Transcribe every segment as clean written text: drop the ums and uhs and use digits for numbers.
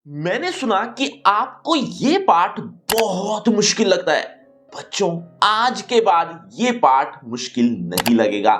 मैंने सुना कि आपको ये पाठ बहुत मुश्किल लगता है। बच्चों, आज के बाद ये पाठ मुश्किल नहीं लगेगा।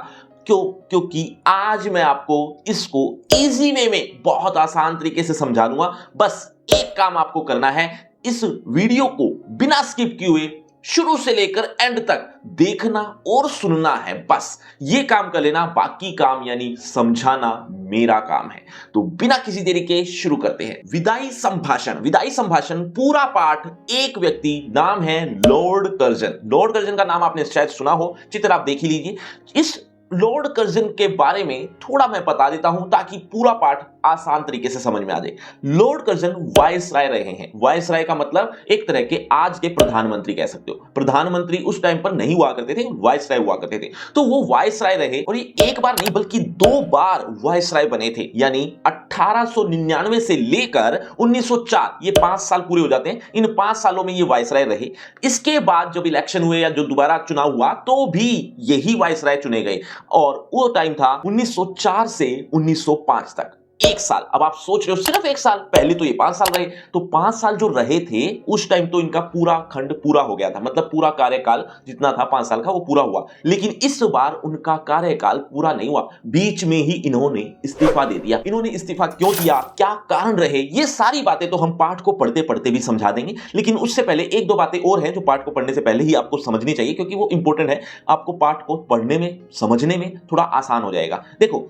क्यों? क्योंकि आज मैं आपको इसको इजी वे में बहुत आसान तरीके से समझा दूंगा। बस एक काम आपको करना है, इस वीडियो को बिना स्किप किए हुए शुरू से लेकर एंड तक देखना और सुनना है। बस ये काम कर लेना, बाकी काम यानी समझाना मेरा काम है। तो बिना किसी देरी के शुरू करते हैं। विदाई संभाषण। विदाई संभाषण पूरा पाठ एक व्यक्ति, नाम है लॉर्ड कर्जन। लॉर्ड कर्जन का नाम आपने शायद सुना हो, चित्र आप देख ही लीजिए। इस लॉर्ड कर्जन के बारे में थोड़ा मैं बता देता हूं ताकि पूरा पाठ आसान तरीके से समझ में आ जाए। लॉर्ड कर्जन वायसराय रहे हैं। वायसराय का मतलब एक तरह के आज के प्रधानमंत्री कह सकते हो। प्रधानमंत्री उस टाइम पर नहीं हुआ करते थे, वायसराय हुआ करते थे। तो वो वायसराय रहे और ये एक बार नहीं बल्कि 2 बार वायसराय बने थे। यानी 1899 से लेकर 1904, ये 5 साल पूरे हो जाते हैं। इन 5 सालों में ये वायसराय रहे। इसके बाद जब इलेक्शन हुए या जो दोबारा चुनाव हुआ तो भी यही वायसराय चुने गए और वो टाइम था 1904 से 1905 तक। 1 साल। अब आप सोच रहे हो सिर्फ 1 साल, पहले तो ये 5 साल रहे। तो 5 साल जो रहे थे उस टाइम तो इनका पूरा खंड पूरा हो गया था, मतलब पूरा कार्यकाल जितना था 5 साल का वो पूरा हुआ। लेकिन इस बार उनका कार्यकाल पूरा नहीं हुआ, बीच में ही इन्होंने इस्तीफा दे दिया। इन्होंने इस्तीफा क्यों दिया, क्या कारण रहे, ये सारी बातें तो हम पाठ को पढ़ते पढ़ते भी समझा देंगे। लेकिन उससे पहले 1-2 बातें और हैं जो पाठ को पढ़ने से पहले ही आपको समझनी चाहिए, क्योंकि वो इंपॉर्टेंट है। आपको पाठ को पढ़ने में, समझने में थोड़ा आसान हो जाएगा। देखो,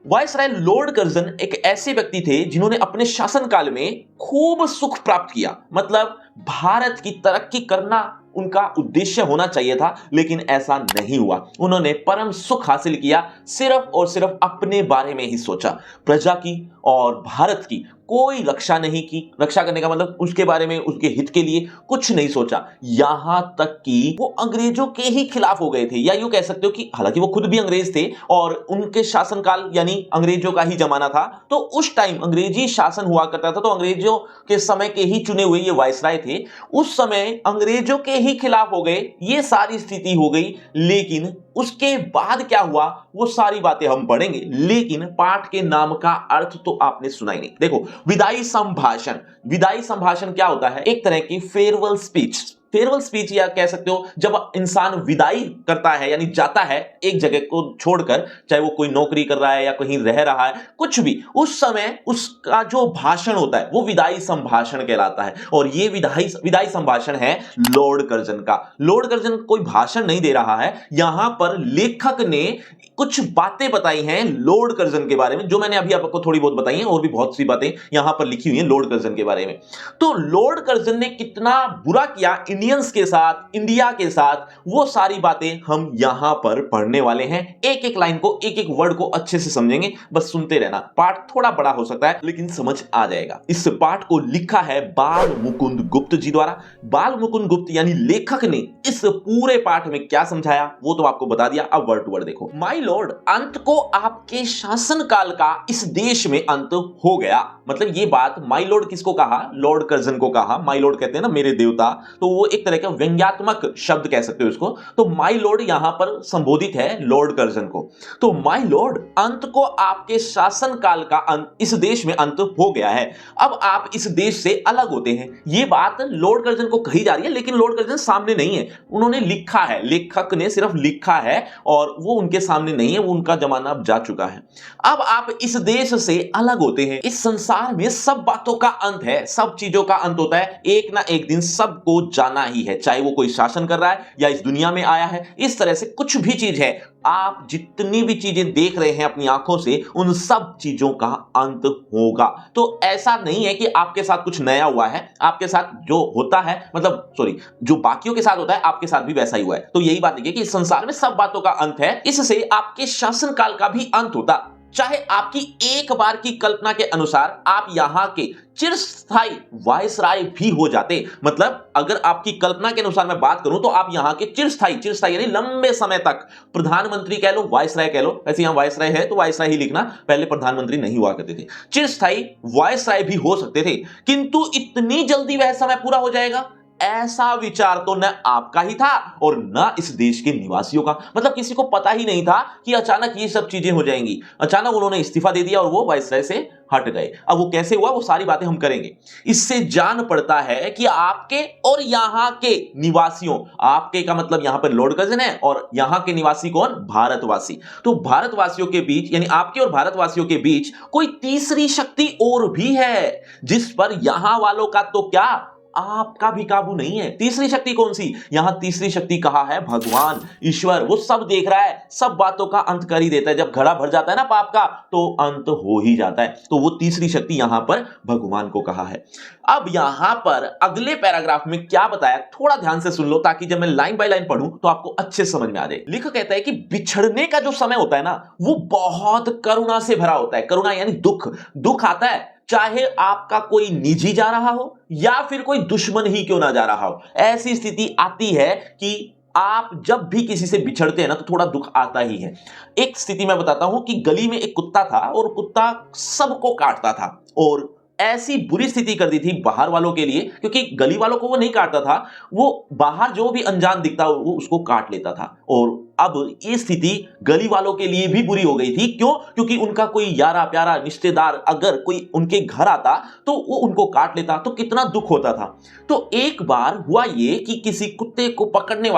वायसराय लॉर्ड कर्जन एक ऐसे व्यक्ति थे जिन्होंने अपने शासनकाल में खूब सुख प्राप्त किया। मतलब भारत की तरक्की करना उनका उद्देश्य होना चाहिए था, लेकिन ऐसा नहीं हुआ। उन्होंने परम सुख हासिल किया, सिर्फ और सिर्फ अपने बारे में ही सोचा। प्रजा की और भारत की कोई रक्षा नहीं की। रक्षा करने का मतलब उसके बारे में, उसके हित के लिए कुछ नहीं सोचा। यहां तक कि वो अंग्रेजों के ही खिलाफ हो गए थे, या यूं कह सकते हो कि हालांकि वो खुद भी अंग्रेज थे और उनके शासनकाल यानी अंग्रेजों का ही जमाना था। तो उस टाइम अंग्रेजी शासन हुआ करता था, तो अंग्रेजों के समय के ही चुने हुए ये वायसराय थे। उस समय अंग्रेजों के ही खिलाफ हो गए, ये सारी स्थिति हो गई। लेकिन उसके बाद क्या हुआ वो सारी बातें हम पढ़ेंगे, लेकिन पाठ के नाम का अर्थ तो आपने सुना ही नहीं। देखो, विदाई संभाषण। विदाई संभाषण क्या होता है? एक तरह की फेयरवेल स्पीच। फेयरवेल स्पीच या कह सकते हो जब इंसान विदाई करता है यानी जाता है एक जगह को छोड़कर, चाहे वो कोई नौकरी कर रहा है या कहीं रह रहा है, कुछ भी, उस समय उसका जो भाषण होता है वो विदाई संभाषण कहलाता है। और ये विदाई संभाषण है लॉर्ड कर्जन का। लॉर्ड कर्जन कोई भाषण नहीं दे रहा है, यहां पर लेखक ने कुछ बातें बताई हैं लॉर्ड कर्जन के बारे में, जो मैंने अभी आपको थोड़ी बहुत बताई हैं, और भी बहुत सी बातें यहां पर लिखी हुई हैं लॉर्ड कर्जन के बारे में। तो लॉर्ड कर्जन ने कितना बुरा किया इंडियंस के साथ, इंडिया के साथ, वो सारी बातें हम यहां पर पढ़ने वाले हैं। एक एक लाइन को, एक एक वर्ड को अच्छे से समझेंगे, बस सुनते रहना। पाठ थोड़ा बड़ा हो सकता है लेकिन समझ आ जाएगा। इस पाठ को लिखा है बाल मुकुंद गुप्त जी द्वारा। बाल मुकुंद गुप्त यानी लेखक ने इस पूरे पाठ में क्या समझाया वो तो आपको बता दिया। अब वर्ड टू वर्ड देखो। माय लॉर्ड, अंत को आपके शासनकाल का इस देश में अंत हो गया। मतलब ये बात माय लॉर्ड किसको कहा? लॉर्ड कर्जन को कहा। माय लॉर्ड कहते हैं ना मेरे देवता, तो वो एक तरह का व्यंग्यात्मक शब्द कह सकते हो इसको। तो माय लॉर्ड यहां पर संबोधित है लॉर्ड कर्जन को। तो माय लॉर्ड, अंत को आपके शासनकाल का अंत, इस देश में अंत हो गया है। अब आप इस देश से अलग होते हैं। ये बात लॉर्ड कर्जन को कही जा रही है, लेकिन लॉर्ड कर्जन सामने नहीं है, उन्होंने लिखा है, लेखक ने सिर्फ लिखा है और वो उनके सामने नहीं है, वो उनका जमाना अब जा चुका है। अब आप इस देश से अलग होते हैं। इस संसार में सब बातों का अंत है, सब चीजों का अंत होता है। एक ना एक दिन सबको जाना ही है, चाहे वो कोई शासन कर रहा है या इस दुनिया में आया है। इस तरह से कुछ भी चीज है, आप जितनी भी चीजें देख रहे हैं अपनी आंखों से, उन सब चीजों का अंत होगा। तो ऐसा नहीं है कि आपके साथ कुछ नया हुआ है, आपके साथ जो होता है, मतलब सॉरी, जो बाकियों के साथ होता है आपके साथ भी वैसा ही हुआ है। तो यही बात है कि इस संसार में सब बातों का अंत है, इससे आपके शासनकाल का भी अंत होता। चाहे आपकी एक बार की कल्पना के अनुसार आप यहां के चिरस्थायी वायसराय भी हो जाते। मतलब अगर आपकी कल्पना के अनुसार मैं बात करूं तो आप यहां के चिरस्थायी, चिरस्थायी यानी लंबे समय तक प्रधानमंत्री कह लो, वायसराय कह लो, वैसे यहां वायसराय है तो वायसराय ही लिखना, पहले प्रधानमंत्री नहीं हुआ करते थे। चिरस्थायी वायसराय भी हो सकते थे, किंतु इतनी जल्दी वह समय पूरा हो जाएगा ऐसा विचार तो न आपका ही था और न इस देश के निवासियों का। मतलब किसी को पता ही नहीं था कि अचानक ये सब चीजें हो जाएंगी। अचानक उन्होंने इस्तीफा दे दिया और वो वायसराय से हट गए। अब वो कैसे हुआ, वो सारी बातें हम करेंगे। इससे जान पड़ता है कि आपके और यहां के निवासियों, आपके का मतलब यहां पर लॉर्ड कर्जन है और यहां के निवासी कौन, भारतवासी। तो भारतवासियों के बीच यानी आपके और भारतवासियों के बीच कोई तीसरी शक्ति और भी है, जिस पर यहां वालों का तो क्या, आपका भी काबू नहीं है। तीसरी शक्ति कौन सी, यहां तीसरी शक्ति कहा है भगवान, ईश्वर। वो सब देख रहा है, सब बातों का अंत कर ही देता है। जब घड़ा भर जाता है ना पाप का, तो अंत हो ही जाता है। तो वो तीसरी शक्ति यहां पर भगवान को कहा है। अब यहां पर अगले पैराग्राफ में क्या बताया, थोड़ा ध्यान से सुन लो, ताकि जब मैं लाइन बाय लाइन पढ़ूं तो आपको अच्छे समझ में आ जाए। लेखक कहता है कि बिछड़ने का जो समय होता है ना, वो बहुत करुणा से भरा होता है। करुणा यानी दुख। दुख आता है चाहे आपका कोई निजी जा रहा हो या फिर कोई दुश्मन ही क्यों ना जा रहा हो। ऐसी स्थिति आती है कि आप जब भी किसी से बिछड़ते हैं ना, तो थोड़ा दुख आता ही है। एक स्थिति मैं बताता हूं कि गली में एक कुत्ता था और कुत्ता सबको काटता था और ऐसी बुरी स्थिति कर दी थी बाहर वालों के लिए, क्योंकि गली वालों को वो नहीं काटता था, वो बाहर जो भी अनजान दिखता वो उसको काट लेता था। और अब ये स्थिति गली वालों के लिए भी बुरी हो गई थी। क्यों? क्योंकि उनका कोई यारा प्यारा रिश्तेदार अगर कोई उनके घर आता तो वो उनको काट लेता, तो कितना दुख होता था। तो एक बार हुआ ये कि किसी कुत्ते पकड़ने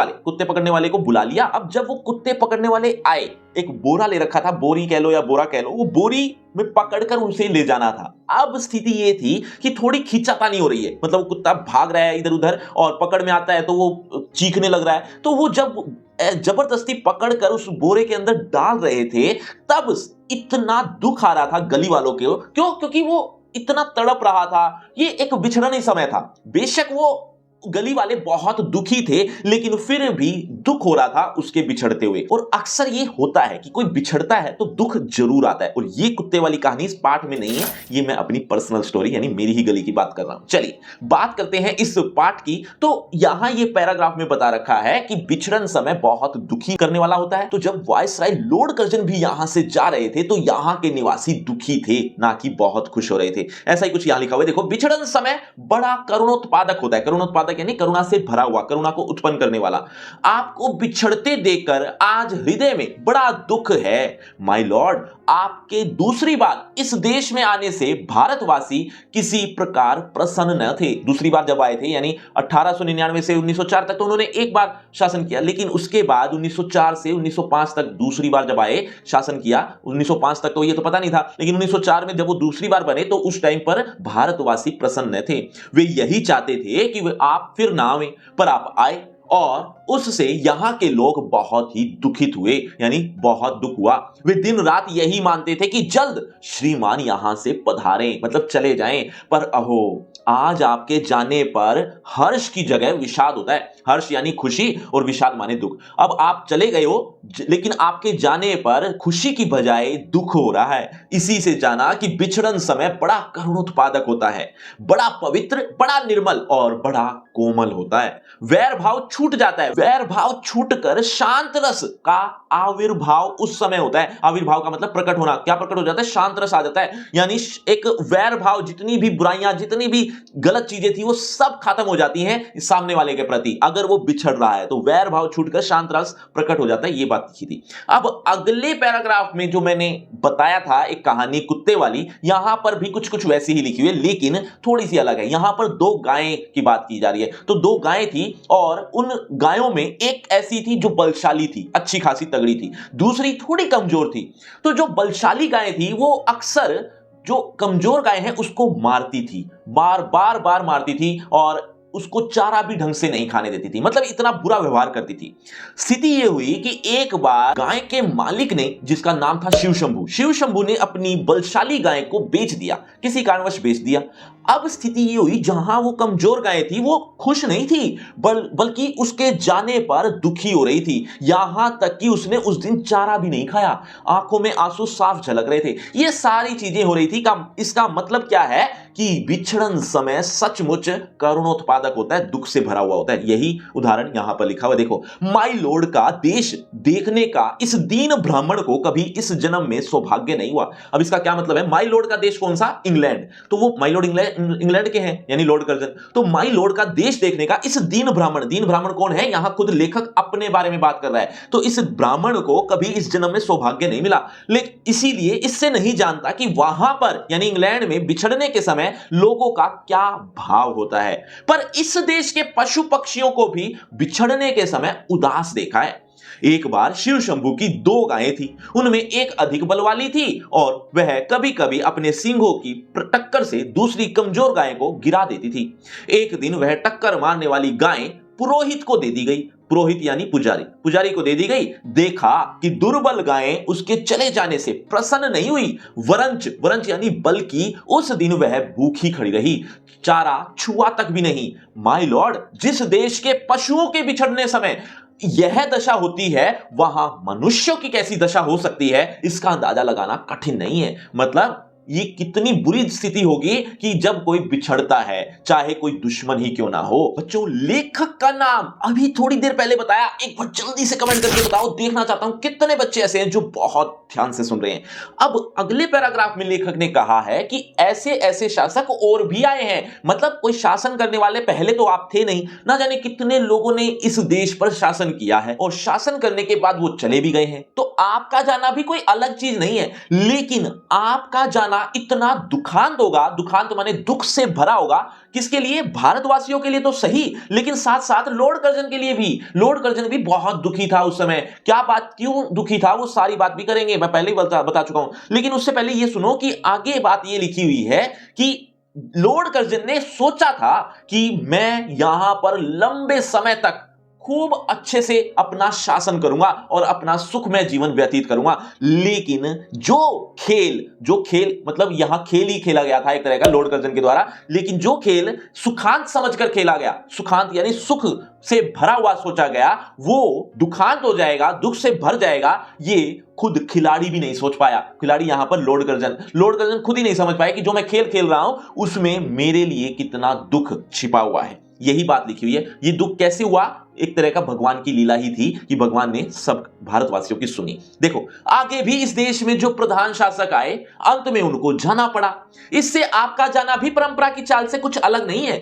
वाले को बुला लिया। अब जब वो कुत्ते पकड़ने वाले आए, एक बोरा ले रखा था, बोरी कह लो या बोरा कह लो, वो बोरी में पकड़कर उसे ले जाना था। अब स्थिति ये थी कि थोड़ी खींचातानी हो रही है, मतलब वो कुत्ता भाग रहा है इधर उधर और पकड़ में आता है तो वो चीखने लग रहा है। तो वो जब जबरदस्ती पकड़कर उस बोरे के अंदर डाल रहे थे, तब इतना दुख आ रहा था गली वालों को। क्यों? क्योंकि वो इतना तड़प रहा था। ये एक बिछड़न ही समय था। बेशक वो गली वाले बहुत दुखी थे, लेकिन फिर भी दुख हो रहा था उसके बिछड़ते हुए। और अक्सर ये होता है कि कोई बिछड़ता है तो दुख जरूर आता है। और ये कुत्ते वाली कहानी इस पार्ट में नहीं है, ये मैं अपनी पर्सनल स्टोरी यानी मेरी ही गली की बात कर रहा हूं। चलिए बात करते हैं इस पार्ट की। तो यहां ये पैराग्राफ में बता रखा है कि बिछड़न समय बहुत दुखी करने वाला होता है। तो जब वायसराय लॉर्ड कर्जन भी यहां से जा रहे थे तो यहां के निवासी दुखी थे, ना कि बहुत खुश हो रहे थे। ऐसा ही कुछ यहां लिखा हुआ है, देखो। बिछड़न समय बड़ा करुणोत्पादक होता है। करुणोत्पादक यानी करुणा से भरा हुआ, करुणा को उत्पन्न करने वाला। आपको बिछड़ते देखकर आज हृदय में बड़ा दुख है माय लॉर्ड। आपके दूसरी बार इस देश में आने से भारतवासी किसी प्रकार प्रसन्न न थे। दूसरी बार जब आए थे यानी 1899 से 1904 तक तो उन्होंने एक बार शासन किया, लेकिन उसके बाद 1904 से 1905 तक दूसरी बार जब आए शासन किया। 1905 तक तो ये तो पता नहीं था, लेकिन 1904 में जब वो दूसरी बार बने तो उस टाइम पर भारतवासी प्रसन्न थे। वे यही चाहते थे कि वे आप फिर ना आए, पर आप आए और उससे यहां के लोग बहुत ही दुखित हुए, यानी बहुत दुख हुआ। वे दिन रात यही मानते थे कि जल्द श्रीमान यहां से पधारें, मतलब चले जाएं। पर अहो, आज आपके जाने पर हर्ष की जगह विषाद होता है। हर्ष यानी खुशी और विषाद माने दुख। अब आप चले गए हो, लेकिन आपके जाने पर खुशी की बजाय दुख हो रहा है। इसी से जाना कि बिछड़न समय बड़ा करुणोत्पादक होता है, बड़ा पवित्र, बड़ा निर्मल और बड़ा कोमल होता है। वैर भाव छूट जाता है। वैर भाव छूटकर शांत रस का आविर्भाव उस समय होता है। आविर्भाव का मतलब प्रकट होना। क्या प्रकट हो जाता है? शांत रस आ जाता है। यानी एक वैर भाव, जितनी भी बुराइयां, जितनी भी गलत चीजें थी, वो सब खत्म हो जाती हैं सामने वाले के प्रति। अगर वो बिछड़ रहा है तो वैर भाव छूटकर शांत रस प्रकट हो जाता है। ये बात लिखी थी। अब अगले पैराग्राफ में जो मैंने बताया था एक कहानी कुत्ते वाली, यहां पर भी कुछ कुछ वैसी ही लिखी हुई है, लेकिन थोड़ी सी अलग है। यहां पर दो गायें की बात की जा रही है। तो दो गायें थी और उन गायों में एक ऐसी थी जो बलशाली थी, अच्छी खासी तगड़ी थी, दूसरी थोड़ी कमजोर थी। तो जो बलशाली गाय थी वो अक्सर जो कमजोर गाय है उसको मारती थी, बार बार मारती थी और उसको चारा भी ढंग से नहीं खाने देती थी, मतलब इतना बुरा व्यवहार करती थी। स्थिति यह हुई कि एक बार गाय के मालिक ने, जिसका नाम था शिव शंभू ने अपनी बलशाली गाय को बेच दिया, किसी कारणवश बेच दिया। अब स्थिति ये हुई, जहां वो कमजोर गाय थी वो खुश नहीं थी, बल्कि उसके जाने पर दुखी हो रही थी। यहां तक कि उसने उस दिन चारा भी नहीं खाया, आंखों में आंसू साफ झलक रहे थे। ये सारी चीजें हो रही थी। इसका मतलब क्या है कि बिछड़न समय सचमुच करुणोत्पादक होता है, दुख से भरा हुआ होता है। यही उदाहरण यहां पर लिखा हुआ देखो, माई लॉर्ड का देश देखने का इस दीन ब्राह्मण को कभी इस जन्म में सौभाग्य नहीं हुआ। अब इसका क्या मतलब है? माई लॉर्ड का देश कौन सा? इंग्लैंड। तो वो माई लॉर्ड इंग्लैंड के हैं, यानी लॉर्ड कर्जन। तो माई लॉर्ड का देश देखने का इस दीन ब्राह्मण कौन है? यहां खुद लेखक अपने बारे में बात कर रहा है। तो इस ब्राह्मण को कभी इस जन्म में सौभाग्य नहीं मिला, लेकिन इसीलिए इससे नहीं जानता कि वहां पर यानी इंग्लैंड में बिछड़ने के समय लोगों का क्या भाव होता है। पर इस देश के पशु पक्षियों को भी बिछड़ने के समय उदास देखा है। एक बार शिव शंभू की 2 गायें थी, उनमें एक अधिक बल वाली थी और वह कभी कभी अपने सींगों की टक्कर से दूसरी कमजोर गाय को गिरा देती थी। एक दिन वह टक्कर मारने वाली गाय पुरोहित को दे दी गई। पुरोहित यानी पुजारी को दे दी गई। देखा कि दुर्बल गायें उसके चले जाने से प्रसन्न नहीं हुई, वरंच यानी बल्कि उस दिन वह भूखी खड़ी रही, चारा छुआ तक भी नहीं। माय लॉर्ड, जिस देश के पशुओं के बिछड़ने समय यह दशा होती है, वहां मनुष्यों की कैसी दशा हो सकती है, इसका अंदाजा लगाना कठिन नहीं है। मतलब ये कितनी बुरी स्थिति होगी कि जब कोई बिछड़ता है, चाहे कोई दुश्मन ही क्यों ना हो। बच्चों, लेखक का नाम अभी थोड़ी देर पहले बताया, एक बार जल्दी से कमेंट करके बताओ, देखना चाहता हूं कितने बच्चे ऐसे हैं जो बहुत ध्यान से सुन रहे हैं। अब अगले पैराग्राफ में लेखक ने कहा है कि ऐसे ऐसे शासक और भी आए हैं। मतलब कोई शासन करने वाले पहले तो आप थे नहीं, ना जाने कितने लोगों ने इस देश पर शासन किया है और शासन करने के बाद वो चले भी गए हैं। तो आपका जाना भी कोई अलग चीज नहीं है, लेकिन आपका जाना इतना दुखांत होगा, दुखांत माने दुख से भरा होगा। किसके लिए? भारतवासियों के लिए तो सही, लेकिन साथ साथ लॉर्ड कर्जन के लिए भी। लॉर्ड कर्जन भी बहुत दुखी था उस समय। क्या बात, क्यों दुखी था, वो सारी बात भी करेंगे, मैं पहले ही बता चुका हूं। लेकिन उससे पहले ये सुनो कि आगे बात ये लिखी हुई है कि लॉर्ड कर्जन ने सोचा था कि मैं यहां पर लंबे समय तक खूब अच्छे से अपना शासन करूंगा और अपना सुखमय जीवन व्यतीत करूंगा। लेकिन जो खेल मतलब यहां खेल ही खेला गया था एक तरह का लॉर्ड कर्जन के द्वारा, लेकिन जो खेल सुखांत समझकर खेला गया, सुखांत यानी सुख से भरा हुआ सोचा गया, वो दुखांत हो जाएगा, दुख से भर जाएगा। ये खुद खिलाड़ी भी नहीं सोच पाया। खिलाड़ी यहां पर लॉर्ड कर्जन खुद ही नहीं समझ पाया कि जो मैं खेल खेल रहा हूं उसमें मेरे लिए कितना दुख छिपा हुआ है। यही बात लिखी हुई है। ये दुख कैसे हुआ? एक तरह का भगवान की लीला ही थी कि भगवान ने सब भारतवासियों की सुनी। देखो, आगे भी इस देश में जो प्रधान शासक आए, अंत में उनको जाना पड़ा। इससे आपका जाना भी परंपरा की चाल से कुछ अलग नहीं है।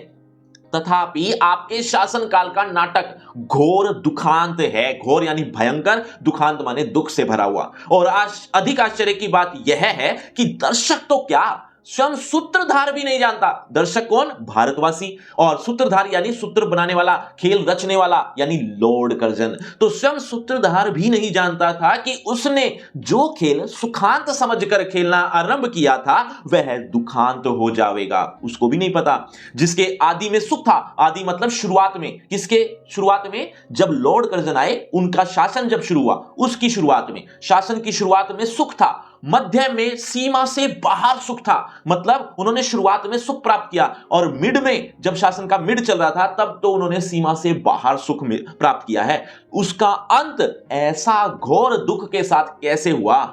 तथापि आपके शासनकाल का नाटक घोर दुखांत है। घोर यानी भयंकर, दुखांत माने दुख से भरा हुआ। और अधिक आश्चर्य की बात यह है कि दर्शक तो क्या, स्वयं सूत्रधार भी नहीं जानता। दर्शक कौन? भारतवासी। और सूत्रधार यानी सूत्र बनाने वाला, खेल रचने वाला, यानी लॉर्ड कर्जन। तो स्वयं सूत्रधार भी नहीं जानता था कि उसने जो खेल सुखांत समझकर खेलना आरंभ किया था वह दुखांत हो जाएगा। उसको भी नहीं पता। जिसके आदि में सुख था, आदि मतलब शुरुआत में, किसके शुरुआत में? जब लॉर्ड कर्जन आए, उनका शासन जब शुरू हुआ, उसकी शुरुआत में, शासन की शुरुआत में सुख था, मध्य में सीमा से बाहर सुख था, मतलब उन्होंने शुरुआत में सुख प्राप्त किया, और मिड में जब शासन का मिड चल रहा था तब तो उन्होंने सीमा से बाहर सुख प्राप्त किया है। उसका अंत ऐसा घोर दुख के साथ कैसे हुआ?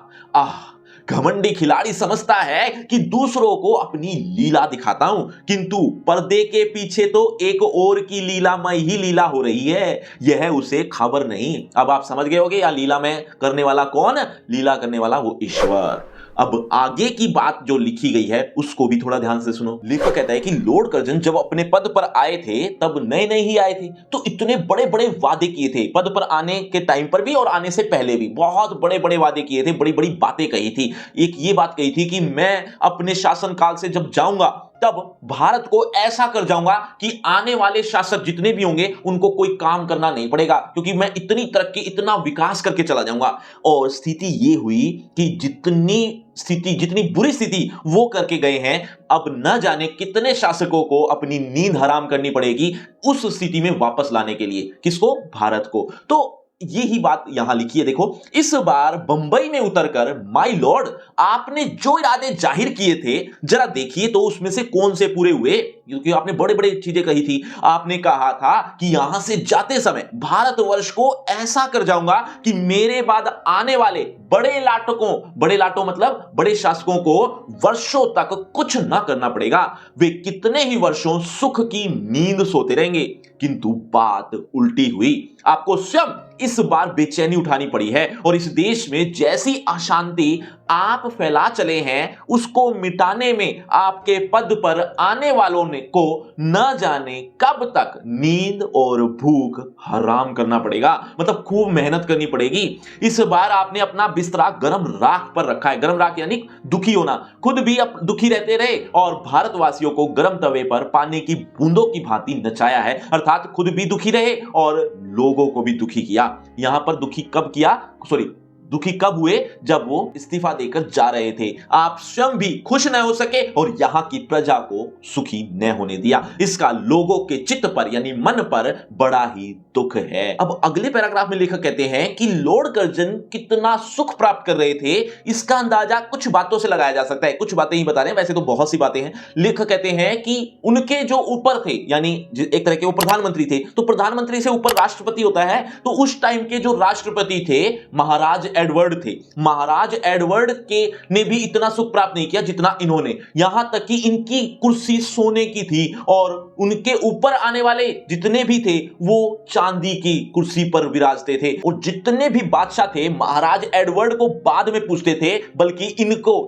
घमंडी खिलाड़ी समझता है कि दूसरों को अपनी लीला दिखाता हूं, किंतु पर्दे के पीछे तो एक और की लीलामय ही लीला हो रही है, यह उसे खबर नहीं। अब आप समझ गए होंगे, या लीला में करने वाला कौन? लीला करने वाला वो ईश्वर। अब आगे की बात जो लिखी गई है उसको भी थोड़ा ध्यान से सुनो। लेखक कहता है कि लॉर्ड कर्जन जब अपने पद पर आए थे तब नए नए ही आए थे, तो इतने बड़े बड़े वादे किए थे। पद पर आने के टाइम पर भी और आने से पहले भी बहुत बड़े बड़े वादे किए थे, बड़ी बड़ी बातें कही थी। एक ये बात कही थी कि मैं अपने शासनकाल से जब जाऊंगा तब भारत को ऐसा कर जाऊंगा कि आने वाले शासक जितने भी होंगे उनको कोई काम करना नहीं पड़ेगा, क्योंकि मैं इतनी तरक्की, इतना विकास करके चला जाऊंगा। और स्थिति ये हुई कि जितनी बुरी स्थिति वो करके गए हैं, अब न जाने कितने शासकों को अपनी नींद हराम करनी पड़ेगी उस स्थिति में वापस लाने के लिए। किसको? भारत को। तो यही बात यहां लिखी है। देखो, इस बार बंबई में उतरकर माय लॉर्ड, आपने जो इरादे जाहिर किए थे जरा देखिए तो उसमें से कौन से पूरे हुए। क्योंकि आपने बड़े बड़े चीजें कही थी। आपने कहा था कि यहां से जाते समय भारतवर्ष को ऐसा कर जाऊंगा कि मेरे बाद आने वाले बड़े लाटों मतलब बड़े शासकों को वर्षों तक कुछ ना करना पड़ेगा, वे कितने ही वर्षों सुख की नींद सोते रहेंगे। किंतु बात उल्टी हुई। आपको स्वयं इस बार बेचैनी उठानी पड़ी है और इस देश में जैसी अशांति आप फैला चले हैं, उसको मिटाने में आपके पद पर आने वालों ने को न जाने कब तक नींद और भूख हराम करना पड़ेगा। मतलब खूब मेहनत करनी पड़ेगी। इस बार आपने अपना बिस्तरा गर्म राख पर रखा है। गर्म राख यानी दुखी होना, खुद भी दुखी रहते रहे और भारतवासियों को गर्म तवे पर पानी की बूंदों की भांति नचाया है, अर्थात खुद भी दुखी रहे और लोगों को भी दुखी किया। यहां पर दुखी कब हुए? जब वो इस्तीफा देकर जा रहे थे। आप स्वयं भी खुश न हो सके और यहां की प्रजा को सुखी न होने दिया। इसका लोगों के चित्त पर यानी मन पर बड़ा ही दुख है। अब अगले पैराग्राफ में लेखक कहते हैं कि लॉर्ड कर्जन कितना सुख प्राप्त कर रहे थे, इसका अंदाजा कुछ बातों से लगाया जा सकता है। कुछ बातें ही बता रहे हैं, वैसे तो बहुत सी बातें हैं। लेखक कहते हैं कि उनके जो ऊपर थे, यानी एक तरह के वो प्रधानमंत्री थे, तो प्रधानमंत्री से ऊपर राष्ट्रपति होता है, तो उस टाइम के जो राष्ट्रपति थे महाराज एडवर्ड थे। महाराज एडवर्ड के ने भी इतना सुख प्राप्त नहीं किया जितना इन्होंने। यहां तक कि इनकी कुर्सी सोने की थी और उनके ऊपर आने वाले जितने भी थे वो चांदी की कुर्सी पर विराजते थे। और जितने भी बादशाह थे महाराज एडवर्ड को बाद में पूछते थे, बल्कि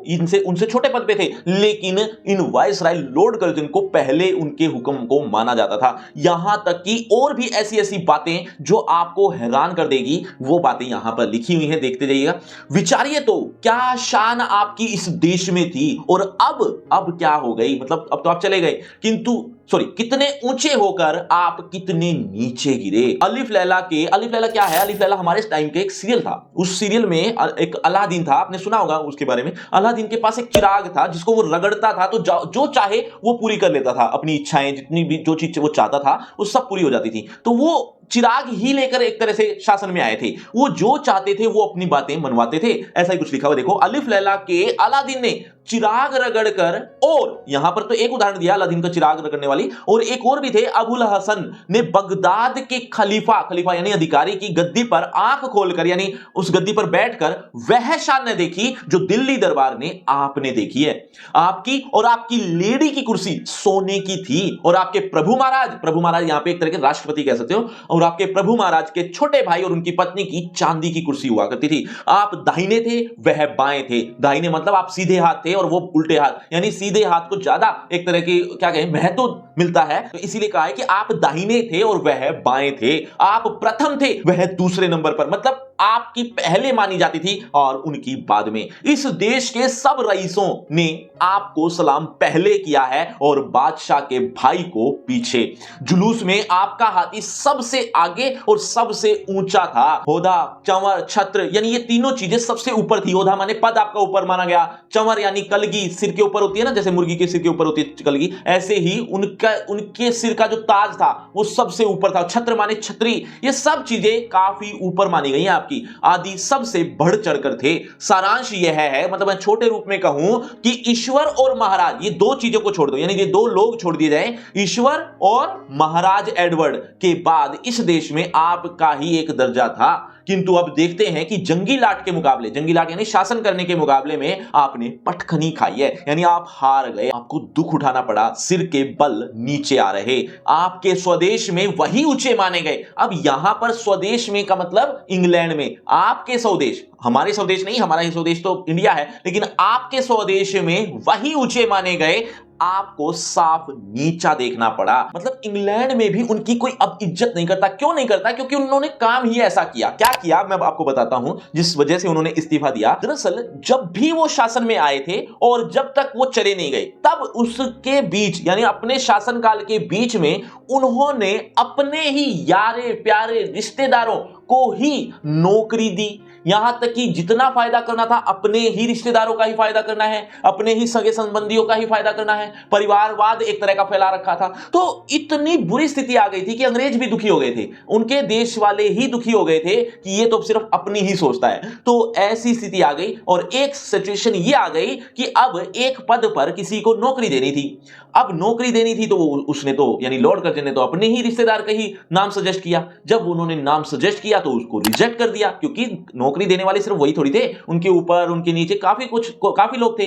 इनसे उनसे छोटे पद पे थे, लेकिन इन वाइसराय लॉर्ड कर्जन को पहले उनके हुक्म को माना जाता था। यहां तक कि और भी ऐसी ऐसी बातें जो आपको हैरान कर देगी, वो बातें यहां पर लिखी हुई हैं, देखते जाइएगा। विचारिए तो क्या शान आपकी इस देश में थी और अब क्या हो गई। मतलब अब तो आप चले गए, कितने ऊंचे होकर आप कितने नीचे गिरे। अलिफ लैला क्या है? अलिफ लैला हमारे टाइम के एक सीरियल था। उस सीरियल में एक अलादीन था, आपने सुना होगा उसके बारे में। अलादीन के पास एक चिराग था जिसको वो रगड़ता था तो जो चाहे वो पूरी कर लेता था। अपनी इच्छाएं जितनी भी जो चीज वो चाहता था वो सब पूरी हो जाती थी। तो वो चिराग ही लेकर एक तरह से शासन में आए थे। वो जो चाहते थे वो अपनी बातें मनवाते थे। ऐसा ही कुछ लिखा हुआ देखो, अलिफ लैला के अलादीन ने चिराग रगड़कर, और यहां पर तो एक उदाहरण दिया अलादीन का चिराग रगड़ने वाली, और एक और भी थे, अबुल हसन ने बगदाद के खलीफा यानी अधिकारी की गद्दी पर आंख खोलकर यानी उस गद्दी पर बैठकर वह शान ने देखी जो दिल्ली दरबार ने आपने देखी है। आपकी और आपकी लेडी की कुर्सी सोने की थी और आपके प्रभु महाराज यहां पे एक तरह के राष्ट्रपति कह सकते हो, और आपके प्रभु महाराज के छोटे भाई और उनकी पत्नी की चांदी की कुर्सी हुआ करती थी। आप दाहिने थे, वह बाएं थे। दाहिने मतलब आप सीधे हाथ थे और वो उल्टे हाथ, यानी सीधे हाथ को ज्यादा एक तरह की क्या कहें महत्व मिलता है, तो इसीलिए कहा है कि आप दाहिने थे और वह बाएं थे। आप प्रथम थे, वह दूसरे नंबर पर, मतलब आपकी पहले मानी जाती थी और उनकी बाद में। इस देश के सब रईसों ने आपको सलाम पहले किया है और बादशाह के भाई को पीछे। जुलूस में आपका हाथी सबसे आगे और सबसे ऊंचा था। होदा, चंवर, छत्र यानी ये तीनों चीजें सबसे ऊपर थी। होदा माने पद आपका ऊपर माना गया। चंवर यानी कलगी सिर के ऊपर होती है ना, जैसे मुर्गी के सिर के ऊपर होती है कलगी, ऐसे ही उनके सिर का जो ताज था वो सबसे ऊपर था। छत्र माने छतरी, ये सब चीजें काफी ऊपर मानी गई हैं। आदि सबसे बढ़ चढ़कर थे। सारांश यह है, मतलब मैं छोटे रूप में कहूं कि ईश्वर और महाराज ये दो चीजों को छोड़ दो, यानी ये दो लोग छोड़ दिए जाएं, ईश्वर और महाराज एडवर्ड के बाद इस देश में आपका ही एक दर्जा था। किंतु अब देखते हैं कि जंगी लाट यानी शासन करने के मुकाबले में आपने पटखनी खाई है, यानी आप हार गए, आपको दुख उठाना पड़ा, सिर के बल नीचे आ रहे। आपके स्वदेश में वही ऊंचे माने गए। अब यहां पर स्वदेश में का मतलब इंग्लैंड में, आपके स्वदेश, हमारे स्वदेश नहीं, हमारा स्वदेश तो इंडिया है, लेकिन आपके स्वदेश में वही ऊंचे माने गए, आपको साफ नीचा देखना पड़ा। मतलब इंग्लैंड में भी उनकी कोई अब इज्जत नहीं करता। क्यों नहीं करता? क्योंकि उन्होंने काम ही ऐसा किया। क्या किया मैं आपको बताता हूं, जिस वजह से उन्होंने इस्तीफा दिया। दरअसल जब भी वो शासन में आए थे और जब तक वो चले नहीं गए, तब उसके बीच यानी अपने शासनकाल के बीच में उन्होंने अपने ही यारे प्यारे रिश्तेदारों सबको ही नौकरी दी, यहां तक कि जितना फायदा करना था अपने ही रिश्तेदारों का ही फायदा करना है, अपने ही सगे संबंधियों का ही फायदा करना है, परिवारवाद एक तरह का फैला रखा था। तो इतनी बुरी स्थिति आ गई थी कि अंग्रेज भी दुखी हो गए थे, उनके देश वाले ही दुखी हो गए थे कि ये तो सिर्फ अपनी ही सोचता है। तो ऐसी स्थिति आ गई और एक सिचुएशन ये आ गई कि अब एक पद पर किसी को नौकरी देनी थी। अब नौकरी देनी थी तो उसने तो यानी लॉर्ड कर्जन ने तो अपने ही रिश्तेदार का ही नाम सजेस्ट किया। जब उन्होंने नाम सजेस्ट किया तो उसको रिजेक्ट कर दिया, क्योंकि नौकरी देने वाले सिर्फ वही थोड़ी थे, उनके ऊपर उनके नीचे काफी लोग थे।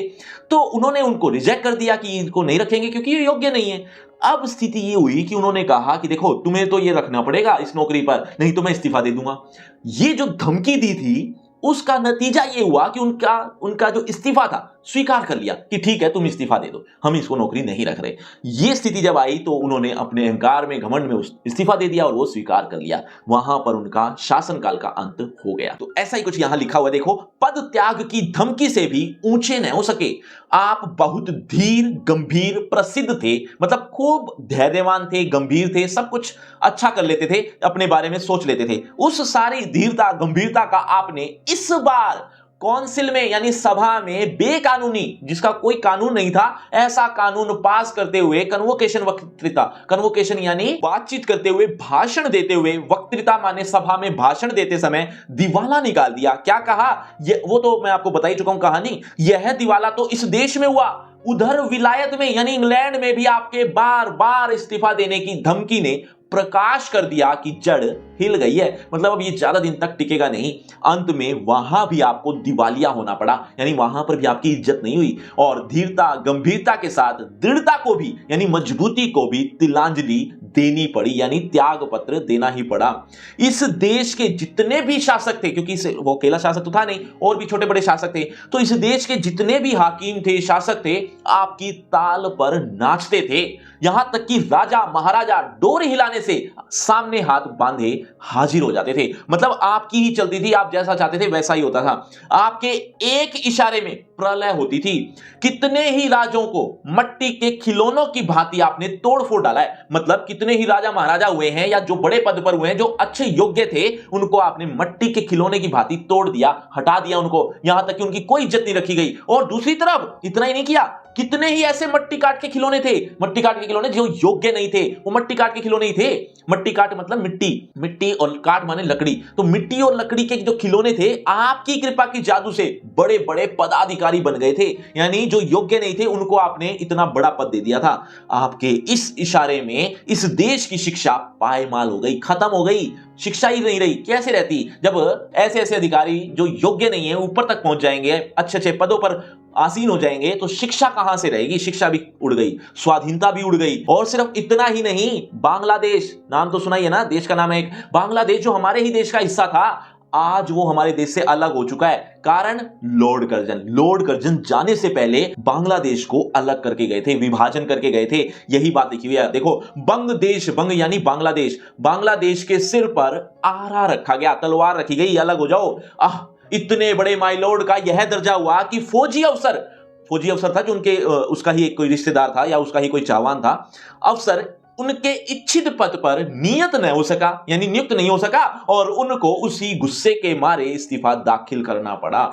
तो उन्होंने उनको रिजेक्ट कर दिया कि इनको नहीं रखेंगे क्योंकि ये योग्य नहीं है। अब स्थिति ये हुई कि उन्होंने कहा कि देखो तुम्हें तो ये रखना पड़ेगा इस नौकरी पर, नहीं तो मैं इस्तीफा दे दूंगा। ये जो धमकी दी थी उसका नतीजा ये हुआ कि उनका जो इस्तीफा था स्वीकार कर लिया कि ठीक है तुम इस्तीफा दे दो, हम इसको नौकरी नहीं रख रहे। ये स्थिति जब आई तो उन्होंने अपने अहंकार में, घमंड में इस्तीफा दे दिया और वो स्वीकार कर लिया। वहां पर उनका शासनकाल का अंत हो गया। तो ऐसा ही कुछ यहां लिखा हुआ देखो, पद त्याग की धमकी से भी ऊंचे न हो सके। आप बहुत धीर, गंभीर, प्रसिद्ध थे, मतलब खूब धैर्यवान थे, गंभीर थे, सब कुछ अच्छा कर लेते थे, अपने बारे में सोच लेते थे। उस सारी धीरता, गंभीरता का आपने इस बार काउंसिल में यानी सभा में बेकानूनी, जिसका कोई कानून नहीं था, ऐसा कानून पास करते हुए कन्वोकेशन, वक्तृता, कन्वोकेशन यानी बातचीत करते हुए, भाषण देते हुए, वक्तृता माने सभा में भाषण देते समय दिवाला निकाल दिया। क्या कहा वो तो मैं आपको बता ही चुका हूं कहानी। यह दिवाला तो इस देश में हुआ, उधर विलायत में यानी इंग्लैंड में भी आपके बार बार इस्तीफा देने की धमकी ने प्रकाश कर दिया कि जड़ हिल गई है, मतलब अब ये ज्यादा दिन तक टिकेगा नहीं। अंत में वहां भी आपको दिवालिया होना पड़ा, यानी वहां पर भी आपकी इज्जत नहीं हुई और धीरता, गंभीरता के साथ दृढ़ता को भी यानी मजबूती को भी तिलांजलि देनी पड़ी, यानी त्याग पत्र देना ही पड़ा। इस देश के जितने भी शासक थे, क्योंकि वो अकेला शासक तो था नहीं, और भी छोटे बड़े शासक थे, तो इस देश के जितने भी हाकिम थे, शासक थे, आपकी ताल पर नाचते थे। यहां तक कि राजा महाराजा डोर हिलाने से सामने हाथ बांधे हाजिर हो जाते थे, मतलब आपकी ही चलती थी, आप जैसा चाहते थे वैसा ही होता था। आपके एक इशारे में प्रलय होती थी। कितने ही राजों को मट्टी के खिलौनों की भांति आपने तोड़-फोड़ डाला है, मतलब कितने ही राजा महाराजा हुए हैं या जो बड़े पद पर हुए हैं, जो अच्छे योग्य थे, उनको आपने मट्टी के खिलौने की भांति तोड़ दिया, हटा दिया उनको, यहां तक कि उनकी कोई इज्जत नहीं रखी गई। और दूसरी तरफ इतना ही नहीं किया, कितने ही ऐसे मट्टी काट के खिलौने थे, मट्टी काट के खिलौने जो योग्य नहीं थे, वो मट्टी काट के खिलौने ही थे। मट्टी काट मतलब मिट्टी, मिट्टी और काट माने लकड़ी, तो मिट्टी और लकड़ी के जो खिलौने थे, आपकी कृपा की जादू से बड़े बड़े पदाधिकारी बन गए थे, यानी जो योग्य नहीं थे उनको आपने इतना बड़ा पद दे दिया था। आपके इस इशारे में इस देश की शिक्षा पायमाल हो गई, खत्म हो गई, शिक्षा ही नहीं रही। कैसे रहती जब ऐसे ऐसे अधिकारी जो योग्य नहीं है ऊपर तक पहुंच जाएंगे, अच्छे अच्छे पदों पर आसीन हो जाएंगे, तो शिक्षा कहां से रहेगी? शिक्षा भी उड़ गई, स्वाधीनता भी उड़ गई। और सिर्फ इतना ही नहीं, बांग्लादेश नाम तो सुना ही है ना, देश का नाम है एक, बांग्लादेश जो हमारे ही देश का हिस्सा था, आज वो हमारे देश से अलग हो चुका है। कारण लॉर्ड कर्जन। लॉर्ड कर्जन जाने से पहले बांग्लादेश को अलग करके गए थे, विभाजन करके गए थे। यही बात लिखी हुई है देखो, बंग देश, बंग यानी बांग्लादेश, बांग्लादेश के सिर पर आरा रखा गया, तलवार रखी गई, अलग हो जाओ। इतने बड़े माय लॉर्ड का यह दर्जा हुआ कि फौजी अफसर था जो उनके उसका ही एक कोई रिश्तेदार था या उसका ही कोई चाहवान था, अफसर उनके इच्छित पद पर नियत न हो सका, यानी नियुक्त नहीं हो सका, और उनको उसी गुस्से के मारे इस्तीफा दाखिल करना पड़ा।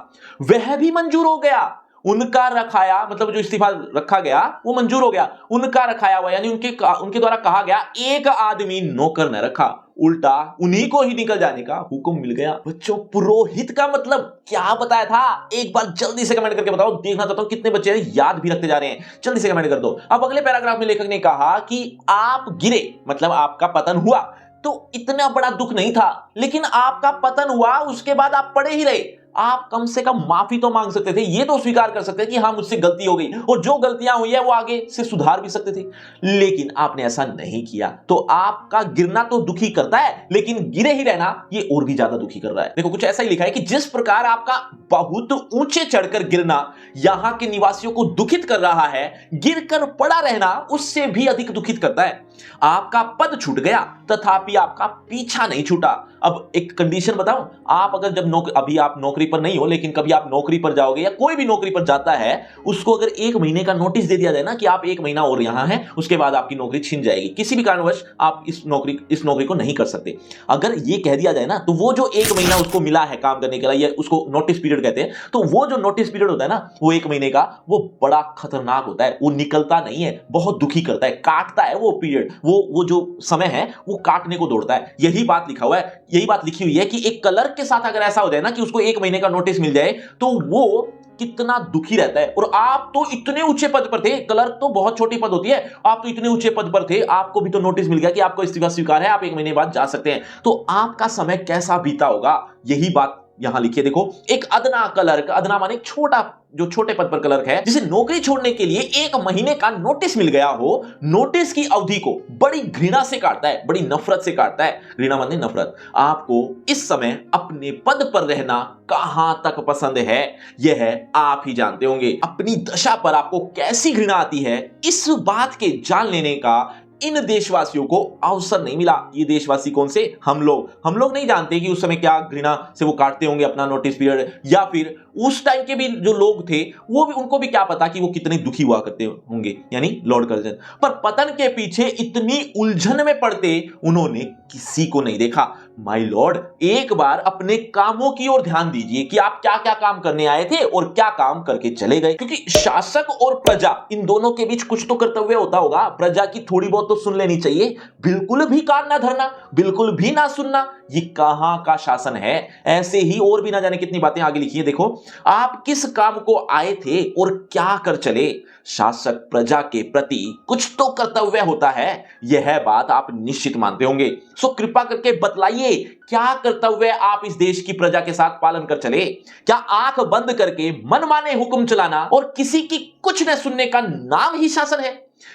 वह भी मंजूर हो गया, उनका रखाया, मतलब जो इस्तीफा रखा गया वो मंजूर हो गया, उनका रखाया हुआ यानी उनके द्वारा कहा गया एक आदमी नौकर न रखा, उल्टा उन्हीं को ही निकल जाने का हुक्म मिल गया। बच्चों, पुरोहित का मतलब क्या बताया था, एक बार जल्दी से कमेंट करके बताओ, देखना चाहता हूं कितने बच्चे याद भी रखते जा रहे हैं, जल्दी से कमेंट कर दो। अब अगले पैराग्राफ में लेखक ने कहा कि आप गिरे, मतलब आपका पतन हुआ, तो इतना बड़ा दुख नहीं था, लेकिन आपका पतन हुआ, उसके बाद आप पड़े ही रहे। आप कम से कम माफी तो मांग सकते थे, ये तो स्वीकार कर सकते थे कि हाँ मुझसे गलती हो गई, और जो गलतियां हुई है वो आगे से सुधार भी सकते थे, लेकिन आपने ऐसा नहीं किया। तो आपका गिरना तो दुखी करता है, लेकिन गिरे ही रहना ये और भी ज्यादा दुखी कर रहा है। देखो कुछ ऐसा ही लिखा है कि जिस प्रकार आपका बहुत ऊंचे चढ़कर गिरना यहां के निवासियों को दुखित कर रहा है, गिरकर पड़ा रहना उससे भी अधिक दुखित करता है। आपका पद छूट गया तथापि आपका पीछा नहीं छूटा। अब एक कंडीशन बताऊं, आप अगर जब अभी आप नौकरी पर नहीं हो लेकिन कभी आप नौकरी पर जाओगे या कोई भी नौकरी पर जाता है, उसको अगर 1 महीने का नोटिस दे दिया जाए ना कि आप 1 महीना और यहां हैं, उसके बाद आपकी नौकरी छिन जाएगी, किसी भी कारणवश आप इस नौकरी को नहीं कर सकते। अगर ये कह दिया जाए ना, तो वो जो 1 महीना उसको मिला है काम करने के लिए, उसको नोटिस पीरियड कहते हैं, तो वो जो नोटिस पीरियड होता है ना, वो 1 महीने का, वो बड़ा खतरनाक होता है। वो निकलता नहीं है, बहुत दुखी करता है, काटता है वो पीरियड, वो जो समय है वो काटने को दौड़ता है। यही बात लिखा हुआ है, यही बात लिखी हुई है कि एक क्लर्क के साथ अगर ऐसा हो जाए ना कि उसको 1 महीने का नोटिस मिल जाए, तो वो कितना दुखी रहता है। और आप तो इतने ऊंचे पद पर थे, क्लर्क तो बहुत छोटी पद होती है, आप तो इतने ऊंचे पद पर थे, आपको भी तो नोटिस मिल गया कि आपको इस्तीफा स्वीकार है, आप 1 महीने बाद जा सकते हैं, तो आपका समय कैसा बीता होगा। यही बात यहां लिखिए। देखो, एक अदना क्लर्क, अदना माने छोटा, जो छोटे पद पर क्लर्क है, जिसे नौकरी छोड़ने के लिए 1 महीने का नोटिस मिल गया हो, नोटिस की अवधि को बड़ी घृणा से काटता है, बड़ी नफरत से काटता है। घृणा माने नफरत। आपको इस समय अपने पद पर रहना कहां तक पसंद है, यह आप ही जानते होंगे। अपनी दशा पर आपको कैसी घृणा आती है, इस बात के जान लेने का इन देशवासियों को अवसर नहीं मिला। ये देशवासी कौन से? हम लोग नहीं जानते कि उस समय क्या घृणा से वो काटते होंगे अपना नोटिस पीरियड, या फिर उस टाइम के भी जो लोग थे वो भी, उनको भी क्या पता कि वो कितने दुखी हुआ करते होंगे, यानी लॉर्ड कर्जन। पर पतन के पीछे इतनी उलझन में पड़ते उन्होंने किसी को नहीं देखा। माय लॉर्ड, एक बार अपने कामों की ओर ध्यान दीजिए कि आप क्या क्या काम करने आए थे और क्या काम करके चले गए, क्योंकि शासक और प्रजा, इन दोनों के बीच कुछ तो कर्तव्य होता होगा। प्रजा की थोड़ी बहुत तो सुन लेनी चाहिए, बिल्कुल भी कान ना धरना, बिल्कुल भी ना सुनना, ये कहां का शासन है। ऐसे ही और भी ना जाने कितनी बातें आगे लिखी है। देखो, आप किस काम को आए थे और क्या कर चले। शासक प्रजा के प्रति कुछ तो कर्तव्य होता है, यह बात आप निश्चित मानते होंगे। सो कृपा करके बतलाइए, क्या कर्तव्य आप इस देश की प्रजा के साथ पालन कर चले। क्या आंख बंद करके मनमाने हुक्म चलाना और किसी की कुछ न सुनने का नाम ही शासन है?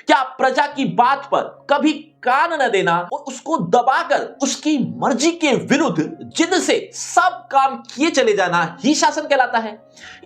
क्या प्रजा की बात पर कभी कान न देना और उसको दबाकर उसकी मर्जी के विरुद्ध जिद से सब काम किए चले जाना ही शासन कहलाता है?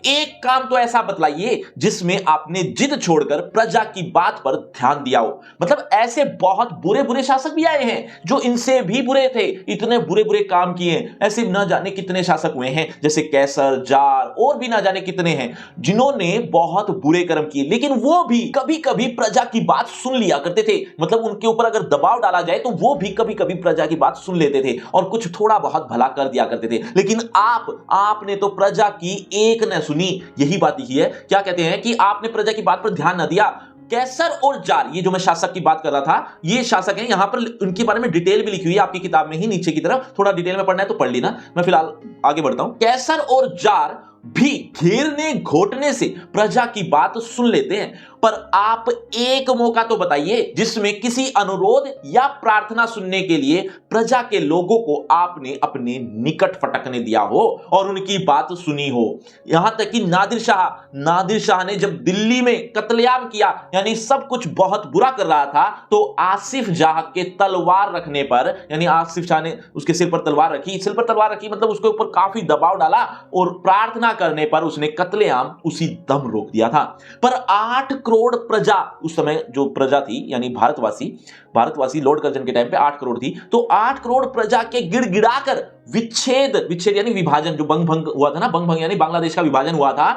एक काम तो ऐसा बतलाइए जिसमें आपने जिद छोड़कर प्रजा की बात पर ध्यान दिया हो। मतलब ऐसे बहुत बुरे बुरे शासक भी आए हैं जो इनसे भी बुरे थे, इतने बुरे बुरे काम किए। ऐसे न जाने कितने शासक हुए हैं, जैसे कैसर, जार और भी ना जाने कितने हैं जिन्होंने बहुत बुरे कर्म किए, लेकिन वो भी कभी कभी प्रजा की बात सुन लिया करते थे। मतलब उनके ऊपर अगर दबाव डाला जाए तो वो भी कभी कभी प्रजा की बात सुन लेते थे और कुछ थोड़ा बहुत भला कर दिया करते थे। लेकिन आपने तो प्रजा की एक न सुनी। यही बात लिखी है, क्या कहते हैं कि आपने प्रजा की बात पर ध्यान न दिया। कैसर और जार, ये जो मैं शासक की बात कर रहा था, ये शासक हैं। यहां पर उनके बारे में डिटेल भी लिखी हुई है आपकी किताब में ही नीचे की तरफ, थोड़ा डिटेल में पढ़ना है तो पढ़ लेना, मैं फिलहाल आगे बढ़ता हूं। कैसर और जार भी घेरने घोटने से प्रजा की बात सुन लेते हैं, पर आप एक मौका तो बताइए जिसमें किसी अनुरोध या प्रार्थना सुनने के लिए प्रजा के लोगों को आपने अपने निकट फटकने दिया हो और उनकी बात सुनी हो। यहां तक कि नादिर शाह ने जब दिल्ली में कत्लेआम किया, यानी सब कुछ बहुत बुरा कर रहा था, तो आसिफ जाह के तलवार रखने पर, यानी आसिफ शाह ने उसके सिर पर तलवार रखी, मतलब उसके ऊपर काफी दबाव डाला और प्रार्थना करने पर उसने कत्लेआम उसी दम रोक दिया था। पर 8 करोड़ प्रजा, उस समय जो प्रजा थी यानी भारतवासी लॉर्ड कर्जन के टाइम पे 8 करोड़ थी, तो 8 करोड़ प्रजा के गिड़गिड़ाकर विच्छेद यानी विभाजन, जो बंग हुआ था ना, बंग यानी बांग्लादेश का विभाजन हुआ था,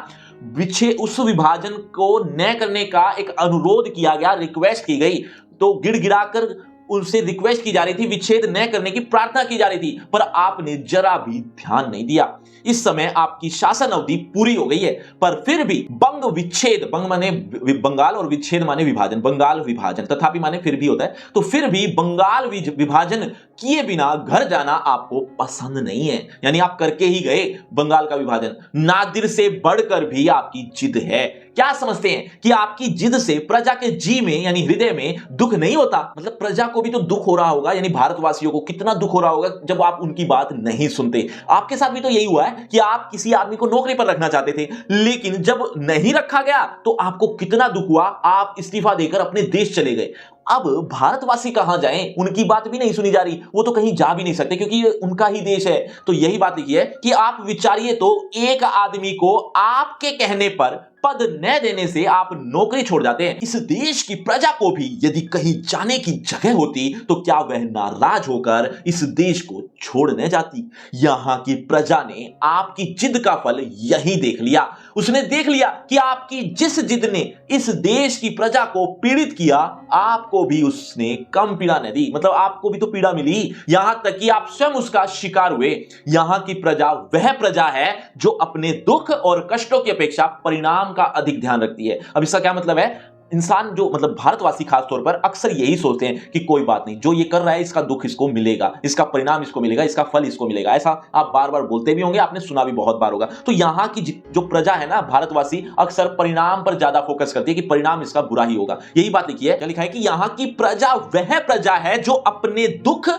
उस विभाजन को न करने का एक अनुरोध किया गया, रिक्वेस्ट की गई। तो गिड़गिड़ाकर उनसे रिक्वेस्ट की जा रही थी, विच्छेद न करने की प्रार्थना की जा रही थी, पर आपने जरा भी ध्यान नहीं दिया। इस समय आपकी शासन अवधि पूरी हो गई है, पर फिर भी बंग माने बंगाल और विच्छेद माने विभाजन, बंगाल विभाजन, तथापि माने फिर भी होता है, तो फिर भी बंगाल विभाजन किए बिना घर जाना आपको पसंद नहीं है, यानी आप करके ही गए बंगाल का विभाजन। नादिर से बढ़कर भी आपकी जिद है। क्या समझते हैं कि आपकी जिद से प्रजा के जी में यानी हृदय में दुख नहीं होता? मतलब प्रजा को भी तो दुख हो रहा होगा, यानी भारतवासियों को कितना दुख हो रहा होगा जब आप उनकी बात नहीं सुनते। आपके साथ भी तो यही हुआ है कि आप किसी आदमी को नौकरी पर रखना चाहते थे, लेकिन जब नहीं रखा गया तो आपको कितना दुख हुआ, आप इस्तीफा देकर अपने देश चले गए। अब भारतवासी कहां जाएं, उनकी बात भी नहीं सुनी जा रही, वो तो कहीं जा भी नहीं सकते क्योंकि ये उनका ही देश है। तो यही बात लिखी है कि आप विचारिए तो एक आदमी को आपके कहने पर पद न देने से आप नौकरी छोड़ जाते हैं। इस देश की प्रजा को भी यदि कहीं जाने की जगह होती तो क्या वह नाराज होकर इस देश को छोड़ न जाती। यहां की प्रजा ने आपकी जिद का फल यही देख लिया। उसने देख लिया कि आपकी जिस जिद ने इस देश की प्रजा को पीड़ित किया, आपको भी उसने कम पीड़ा न दी। मतलब आपको भी तो पीड़ा मिली, यहां तक कि आप स्वयं उसका शिकार हुए। यहां की प्रजा वह प्रजा है जो अपने दुख और कष्टों की अपेक्षा परिणाम का अधिक ध्यान रखती है। अब इसका क्या मतलब है? इंसान जो मतलब भारतवासी खास तौर पर अक्सर यही सोचते हैं कि कोई बात नहीं, जो ये कर रहा है इसका दुख इसको मिलेगा, इसका परिणाम इसको मिलेगा, इसका फल इसको मिलेगा। ऐसा आप बार बार बोलते भी होंगे, आपने सुना भी बहुत बार होगा। तो यहां की जो प्रजा है ना, भारतवासी अक्सर परिणाम पर ज्यादा फोकस करती है कि परिणाम इसका बुरा ही होगा। यही बात लिखी है, क्या लिखा है कि यहां की प्रजा वह प्रजा है जो अपने दुख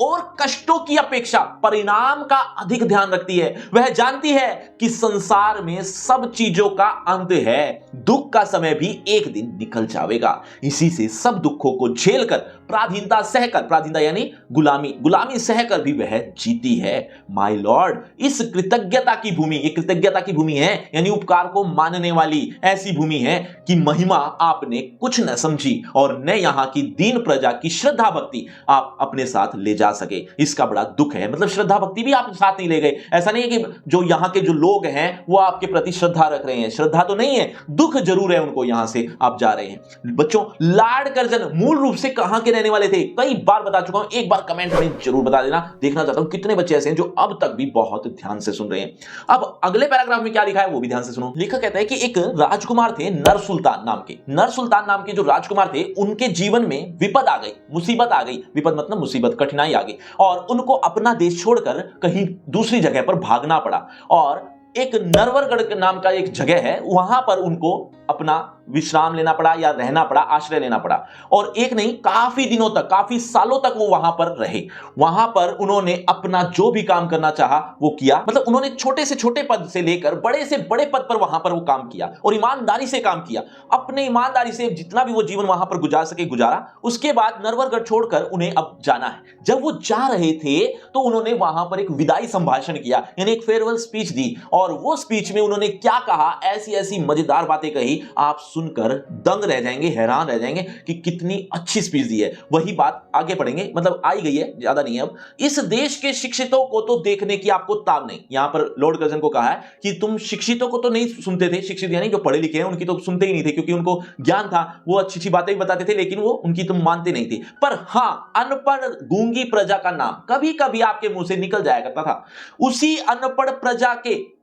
और कष्टों की अपेक्षा परिणाम का अधिक ध्यान रखती है। वह जानती है कि संसार में सब चीजों का अंत है, दुख का समय भी एक दिन निकल जाएगा। इसी से सब दुखों को झेलकर, पराधीनता सहकर, पराधीनता यानी गुलामी, गुलामी सहकर भी वह जीती है। माय लॉर्ड, इस कृतज्ञता की भूमि, ये कृतज्ञता की भूमि है यानी उपकार को मानने वाली ऐसी भूमि है कि महिमा आपने कुछ न समझी और न यहां की दीन प्रजा की श्रद्धा भक्ति आप अपने साथ ले जा सके। इसका बड़ा दुख है। मतलब श्रद्धा भक्ति भी आप साथ नहीं ले गए। ऐसा नहीं है कि जो यहां के जो लोग हैं वो आपके प्रति श्रद्धा रख रहे हैं, श्रद्धा तो नहीं है, दुख जरूर है उनको, यहां से आप जा रहे हैं। बच्चों, लॉर्ड कर्जन मूल रूप से कहां के रहने वाले थे? कई बार बता चुका हूं, एक बार कमेंट में जरूर बता देना। देखना चाहता हूं कितने बच्चे ऐसे हैं जो अब तक भी बहुत ध्यान से सुन रहे हैं। अब अगले पैराग्राफ में क्या लिखा है वो भी ध्यान से सुनो। लेखक कहता है कि एक राजकुमार थे नर सुल्तान नाम के। नर सुल्तान नाम के जो राजकुमार थे, उनके जीवन में विपद आ गई, मुसीबत आ गई। विपद मतलब मुसीबत, कठिनाई आ गई और उनको अपना देश छोड़कर कहीं दूसरी जगह पर भागना पड़ा। और एक नरवरगढ़ नाम का एक जगह है, वहां पर उनको अपना विश्राम लेना पड़ा या रहना पड़ा, आश्रय लेना पड़ा। और एक नहीं, काफी दिनों तक, काफी सालों तक वो वहां पर रहे। वहां पर उन्होंने अपना जो भी काम करना चाहा वो किया। मतलब उन्होंने छोटे से छोटे पद से लेकर बड़े से बड़े पद पर वहां पर वो काम किया और ईमानदारी से काम किया। अपने ईमानदारी से जितना भी वो जीवन वहां पर गुजार सके गुजारा। उसके बाद नरवरगढ़ छोड़कर उन्हें अब जाना है। जब वो जा रहे थे तो उन्होंने वहां पर एक विदाई संभाषण किया, यानी एक फेयरवेल स्पीच दी। और वो स्पीच में उन्होंने क्या कहा, ऐसी ऐसी मजेदार बातें कही, आप सुनकर दंग रह जाएंगे, हैरान रह जाएंगे कि कितनी अच्छी स्पीच दी है। वही बात आगे पढ़ेंगे, मतलब आई गई है, ज्यादा नहीं है। अब इस देश के शिक्षितों को तो देखने की आपको ताब नहीं। यहां पर लॉर्ड कर्जन को कहा है कि तुम शिक्षितों को तो नहीं सुनते थे, शिक्षित यानी जो पढ़े लिखे हैं उनकी तो सुनते ही नहीं थे, क्योंकि उनको ज्ञान था, वो अच्छी अच्छी बातें भी बताते थे, लेकिन वो उनकी तुम मानते नहीं थे। पर हां, अनपढ़ गूंगी प्रजा का नाम कभी कभी आपके मुंह से निकल जाया करता था। उसी अनपढ़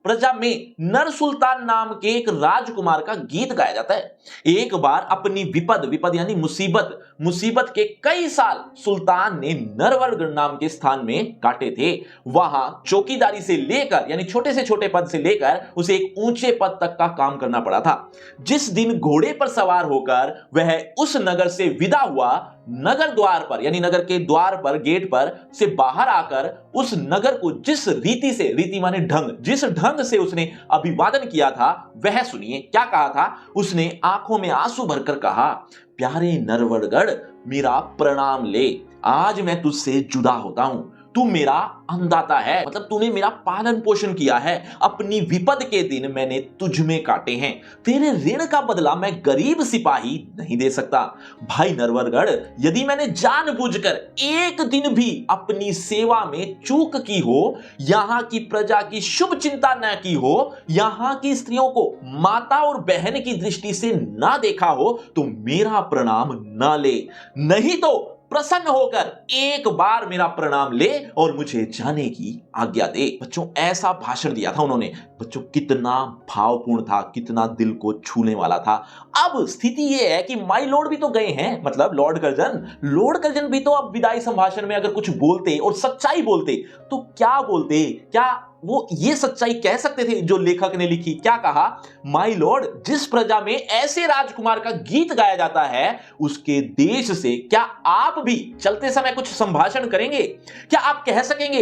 प्रजा में नर सुल्तान नाम के एक राजकुमार का गीत गाया जाता है। एक बार अपनी विपद यानी मुसीबत के कई साल सुल्तान ने नरवरगढ़ नाम के स्थान में काटे थे। वहां चौकीदारी से लेकर यानी छोटे से छोटे पद से लेकर उसे एक ऊंचे पद तक का काम करना पड़ा था। जिस दिन घोड़े पर सवार होकर वह उस नगर से विदा हुआ, नगर द्वार पर यानी नगर के द्वार पर, गेट पर से बाहर आकर उस नगर को जिस रीति से, रीति माने ढंग, जिस ढंग से उसने अभिवादन किया था वह सुनिए। क्या कहा था उसने? आंखों में आंसू भरकर कहा, प्यारे नरवरगढ़, मेरा प्रणाम ले, आज मैं तुझसे जुदा होता हूं। तू मेरा अन्नदाता है, मतलब तूने मेरा पालन पोषण किया है। अपनी विपद के दिन मैंने तुझ में काटे हैं। तेरे ऋण का बदला मैं गरीब सिपाही नहीं दे सकता। भाई नरवरगढ़, यदि मैंने जानबूझकर एक दिन भी अपनी सेवा में चूक की हो, यहां की प्रजा की शुभ चिंता न की हो, यहां की स्त्रियों को माता और बहन की दृष्टि से ना देखा हो, तो मेरा प्रणाम ना ले, नहीं तो प्रसन्न होकर एक बार मेरा प्रणाम ले और मुझे जाने की आज्ञा दे। बच्चों, ऐसा भाषण दिया था उन्होंने। बच्चों, कितना भावपूर्ण था, कितना दिल को छूने वाला था। अब स्थिति यह है कि माय लॉर्ड भी तो गए हैं, मतलब लॉर्ड कर्जन भी तो अब विदाई संभाषण में अगर कुछ बोलते और सच्चाई बोलते तो क्या बोलते? क्या वो ये सच्चाई कह सकते थे जो लेखक ने लिखी? क्या कहा? माय लॉर्ड, जिस प्रजा में ऐसे राजकुमार का गीत गाया जाता है, उसके देश से क्या आप भी चलते समय कुछ संभाषण करेंगे? क्या आप कह सकेंगे,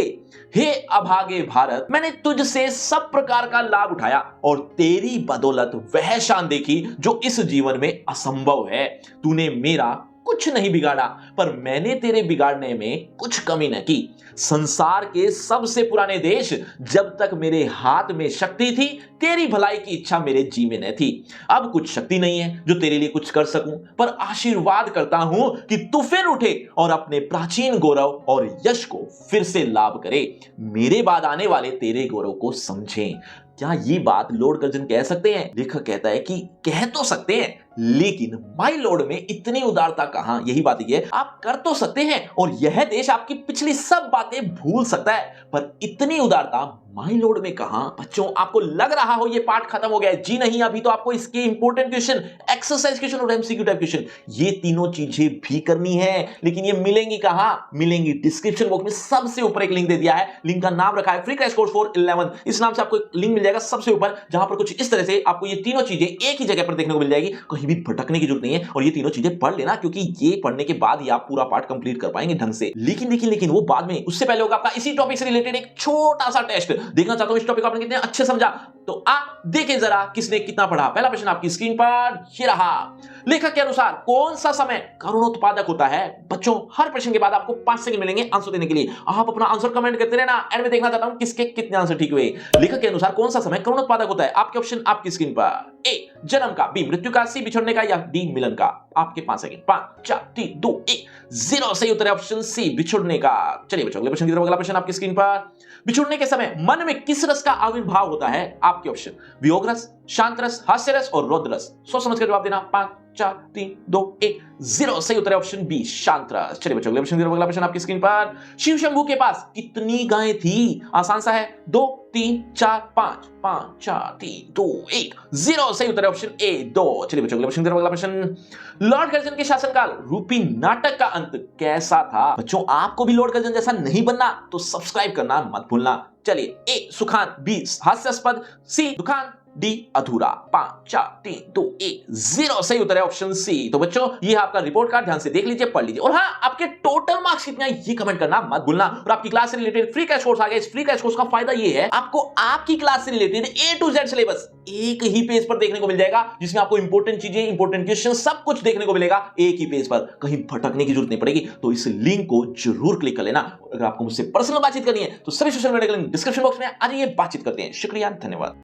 हे अभागे भारत, मैंने तुझसे सब प्रकार का लाभ उठाया और तेरी बदौलत वह शान देखी जो इस जीवन में असंभव है। तूने मेरा कुछ नहीं बिगाड़ा, पर मैंने तेरे बिगाड़ने में कुछ कमी न की। संसार के सबसे पुराने देश, जब तक मेरे हाथ में शक्ति थी, तेरी भलाई की इच्छा मेरे जी में न थी। अब कुछ शक्ति नहीं है जो तेरे लिए कुछ कर सकूं, पर आशीर्वाद करता हूं कि तू फिर उठे और अपने प्राचीन गौरव और यश को फिर से लाभ करे। मेरे बाद आने वाले तेरे गौरव को समझें। क्या ये बात लॉर्ड कर्जन कह सकते हैं? लेखक कहता है कि कह तो सकते हैं, लेकिन माय लॉर्ड में इतनी उदारता कहां? यही बात है, आप कर तो सकते हैं और यह देश आपकी पिछली सब बातें भूल सकता है, पर इतनी उदारता माय लॉर्ड में कहां? बच्चों, आपको लग रहा हो ये पार्ट खत्म हो गया है। जी नहीं, अभी तो आपको इसके इंपॉर्टेंट क्वेश्चन, एक्सरसाइज क्वेश्चन और एमसीक्यू टाइप क्वेश्चन, ये तीनों चीजें भी करनी है। लेकिन ये मिलेंगी कहां? मिलेंगी डिस्क्रिप्शन बॉक्स में। सबसे ऊपर एक लिंक दे दिया है, लिंक का नाम रखा है फ्री क्रैश कोर्स फॉर 11। इस नाम से आपको एक लिंक मिल जाएगा सबसे ऊपर, जहां पर कुछ इस तरह से आपको ये तीनों चीजें एक ही जगह पर देखने को मिल जाएगी। कहीं भी भटकने की जरूरत नहीं है और ये तीनों चीजें पढ़ लेना, क्योंकि ये पढ़ने के बाद ही आप पूरा पार्ट कंप्लीट कर पाएंगे ढंग से। लेकिन वो बाद में, उससे पहले होगा आपका इसी टॉपिक से रिलेटेड एक छोटा सा टेस्ट। देखना चाहता हूं इस टॉपिक आपने कितने अच्छे समझा, तो आप देखें जरा किसने कितना पढ़ा। पहला प्रश्न आपकी स्क्रीन पर ये रहा। लेखक के अनुसार कौन सा समय करुणोत्पादक होता है? बच्चों, हर प्रश्न के बाद आपको 5 सेकंड मिलेंगे आंसर देने के लिए। आप अपना आंसर कमेंट करते रहना, एंड में देखना चाहता हूं किसके कितने आंसर ठीक हुए। लेखक के अनुसार कौन सा समय करुणोत्पादक होता है? आपके ऑप्शन आपकी स्क्रीन पर। ए जन्म का, बी मृत्यु का, सी बिछड़ने का, या डी मिलन का। आपके 5 सेकंड। 5 4 3 2 1 0। सही उत्तर है ऑप्शन सी, बिछुड़ने का। चलिए बच्चों, अगले प्रश्न की तरफ। अगला प्रश्न आपकी स्क्रीन पर। बिछुड़ने के समय मन में किस रस का आविर्भाव होता है? आपके ऑप्शन वियोग रस, शांत रस, हास्य रस और रौद्र रस। सोच समझ कर जवाब देना। 5 4 3 2 1 0। सही उत्तर है ऑप्शन बी, शांत रस। चलिए बच्चों, अगले प्रश्न की तरफ। अगला प्रश्न आपकी स्क्रीन पर। शिव शंभू के पास कितनी गायें थी? आसान सा है, 2 3 4 5 5 4 3 2 1 0। सही उत्तर है ऑप्शन ए, 2। चलिए बच्चों, अगले प्रश्न की तरफ। अगला प्रश्न। लॉर्ड कर्जन के शासनकाल रूपी नाटक का अंत कैसा था? बच्चों, आपको भी लॉर्ड कर्जन जैसा नहीं बनना तो सब्सक्राइब करना मत भूलना। चलिए, ए सुखान, बी हास्यास्पद, सी दुखान, डी अधूरा। 5 4 3 2 1 0। सही उत्तर है ऑप्शन सी। तो बच्चों, ये आपका रिपोर्ट कार्ड, ध्यान से देख लीजिए, पढ़ लीजिए, और हाँ, आपके टोटल मार्क्स कितने हैं ये कमेंट करना मत भूलना। और आपकी क्लास से रिलेटेड फ्री क्रैश कोर्स आ गया। इस फ्री क्रैश कोर्स का फायदा ये है, आपको आपकी क्लास से related A to Z syllabus एक ही पेज पर देखने को मिल जाएगा, जिसमें आपको इंपॉर्टेंट चीजें, इंपॉर्टेंट क्वेश्चन सब कुछ देखने को मिलेगा एक ही पेज पर। कहीं भटकने की जरूरत नहीं पड़ेगी। तो इस लिंक को जरूर क्लिक कर लेना। अगर आपको मुझसे पर्सनल बातचीत करनी है तो सभी सोशल मीडिया का लिंक डिस्क्रिप्शन बॉक्स में आ जाइए, बातचीत करते हैं। शुक्रिया, धन्यवाद।